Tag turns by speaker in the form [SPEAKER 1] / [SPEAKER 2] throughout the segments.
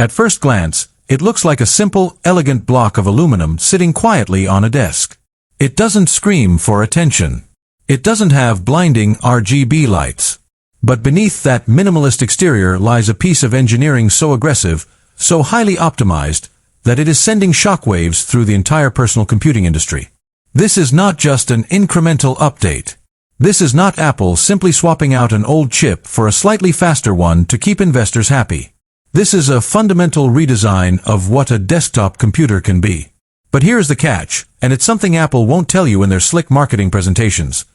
[SPEAKER 1] At first glance, it looks like a simple, elegant block of aluminum sitting quietly on a desk. It doesn't scream for attention. It doesn't have blinding RGB lights. But beneath that minimalist exterior lies a piece of engineering so aggressive, so highly optimized, that it is sending shockwaves through the entire personal computing industry. This is not just an incremental update. This is not Apple simply swapping out an old chip for a slightly faster one to keep investors happy. This is a fundamental redesign of what a desktop computer can be. But here's the catch, and it's something Apple won't tell you in their slick marketing presentations.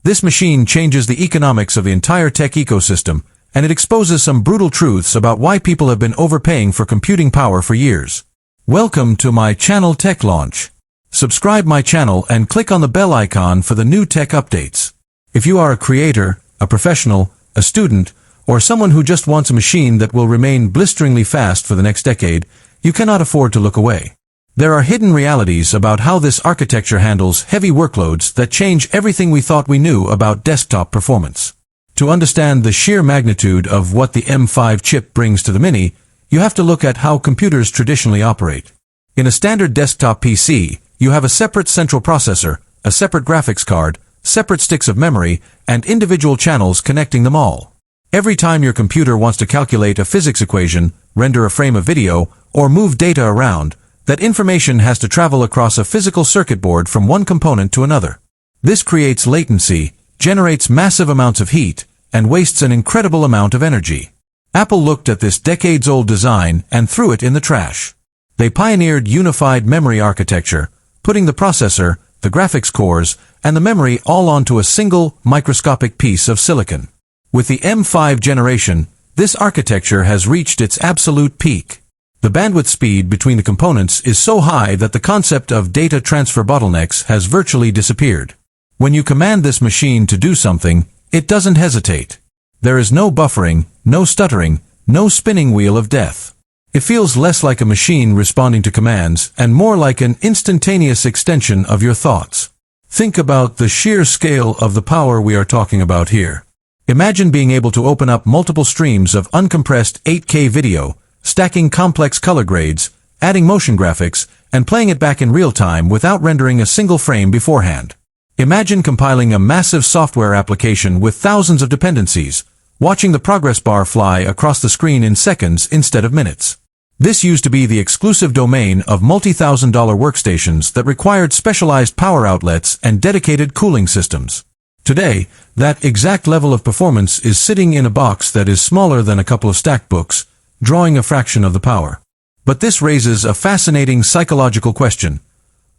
[SPEAKER 1] This machine changes the economics of the entire tech ecosystem, and it exposes some brutal truths about why people have been overpaying for computing power for years. Welcome to my channel Tech Launch. Subscribe my channel and click on the bell icon for the new tech updates. If you are a creator, a professional, a student, or someone who just wants a machine that will remain blisteringly fast for the next decade, you cannot afford to look away. There are hidden realities about how this architecture handles heavy workloads that change everything we thought we knew about desktop performance. To understand the sheer magnitude of what the M5 chip brings to the Mini, you have to look at how computers traditionally operate. In a standard desktop PC, you have a separate central processor, a separate graphics card, separate sticks of memory, and individual channels connecting them all. Every time your computer wants to calculate a physics equation, render a frame of video, or move data around, that information has to travel across a physical circuit board from one component to another. This creates latency, generates massive amounts of heat, and wastes an incredible amount of energy. Apple looked at this decades-old design and threw it in the trash. They pioneered unified memory architecture, putting the processor, the graphics cores, and the memory all onto a single, microscopic piece of silicon. With the M5 generation, this architecture has reached its absolute peak. The bandwidth speed between the components is so high that the concept of data transfer bottlenecks has virtually disappeared. When you command this machine to do something, it doesn't hesitate. There is no buffering, no stuttering, no spinning wheel of death. It feels less like a machine responding to commands and more like an instantaneous extension of your thoughts. Think about the sheer scale of the power we are talking about here. Imagine being able to open up multiple streams of uncompressed 8K video, stacking complex color grades, adding motion graphics, and playing it back in real time without rendering a single frame beforehand. Imagine compiling a massive software application with thousands of dependencies, watching the progress bar fly across the screen in seconds instead of minutes. This used to be the exclusive domain of multi-thousand-dollar workstations that required specialized power outlets and dedicated cooling systems. Today, that exact level of performance is sitting in a box that is smaller than a couple of stacked books, drawing a fraction of the power. But this raises a fascinating psychological question.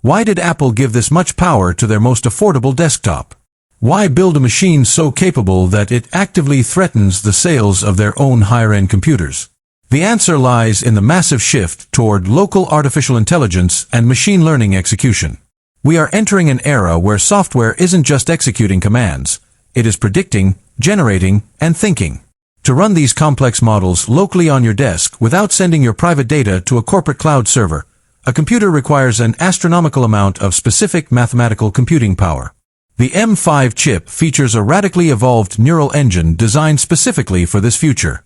[SPEAKER 1] Why did Apple give this much power to their most affordable desktop? Why build a machine so capable that it actively threatens the sales of their own higher-end computers? The answer lies in the massive shift toward local artificial intelligence and machine learning execution. We are entering an era where software isn't just executing commands, it is predicting, generating, and thinking. To run these complex models locally on your desk without sending your private data to a corporate cloud server, a computer requires an astronomical amount of specific mathematical computing power. The M5 chip features a radically evolved neural engine designed specifically for this future.